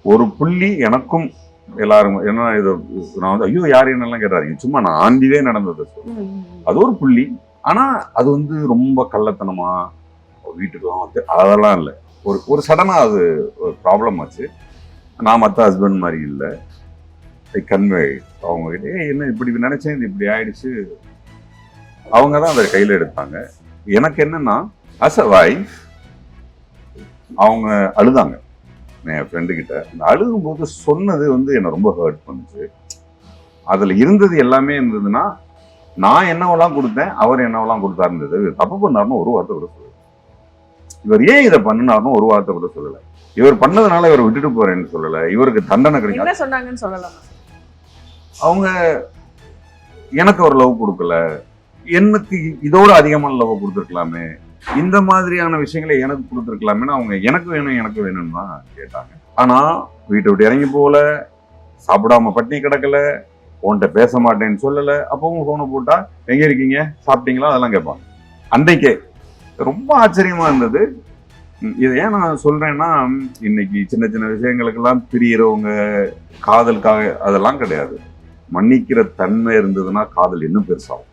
ஒரு புள்ளி எனக்கும் எல்லாரும் என்ன இது, நான் வந்து ஐயோ யார் என்னெல்லாம் கேட்டாருங்க, சும்மா நான் ஆண்டிலே நடந்தது அது ஒரு புள்ளி. ஆனா அது வந்து ரொம்ப கள்ளத்தனமா வீட்டுக்குலாம் வந்து அதெல்லாம் இல்லை. ஒரு சடனா அது ஒரு ப்ராப்ளம் ஆச்சு. நான் மற்ற ஹஸ்பண்ட் மாதிரி இல்லை. கன்வே அவங்க கிட்ட என்ன இப்படி நினைச்சேன், இது இப்படி ஆயிடுச்சு. அவங்க தான் அதை கையில எடுத்தாங்க. எனக்கு என்னன்னா அஸ் அ வைஃப் அவங்க அழுதாங்க என் ஃப்ரெண்டு கிட்ட. அந்த அழுகும் போது சொன்னது வந்து என்னை ரொம்ப ஹர்ட் பண்ணுச்சு. அதுல இருந்தது எல்லாமே இருந்ததுன்னா, நான் என்னவெல்லாம் கொடுத்தேன், அவர் என்னவெல்லாம் கொடுத்தாருன்றது. தப்பு பண்ணாருன்னு ஒரு வார்த்தை கூட சொல்லல. இவர் ஏன் இதை பண்ணினாருன்னு ஒரு வார்த்தை கூட சொல்லல. இவர் பண்ணதுனால இவர் விட்டுட்டு போறேன்னு சொல்லல. இவருக்கு தண்டனை கிடைக்கும் என்ன சொன்னாங்கன்னு சொல்லலாம். அவங்க எனக்கு ஒரு லவ் கொடுக்கல, எனக்கு இதோட அதிகமான லவ் கொடுத்துருக்கலாமே, இந்த மாதிரியான விஷயங்களை எனக்கு கொடுத்துருக்கலாமேன்னு அவங்க எனக்கு வேணும்னு தான் கேட்டாங்க. ஆனா வீட்டை விட்டு இறங்கி போகல, சாப்பிடாம பட்டினி கிடக்கல, உன்கிட்ட பேச மாட்டேன்னு சொல்லல. அப்பவும் போனை போட்டா எங்க இருக்கீங்க, சாப்பிட்டீங்களா, அதெல்லாம் கேட்பாங்க. அன்றைக்கே ரொம்ப ஆச்சரியமா இருந்தது. இதை ஏன் நான் சொல்றேன்னா, இன்னைக்கு சின்ன சின்ன விஷயங்களுக்கெல்லாம் பிரியறவங்க காதலுக்காக அதெல்லாம் கிடையாது. மன்னிக்கிற தன்மை இருந்ததுன்னா காதல் இன்னும் பெருசாகும்.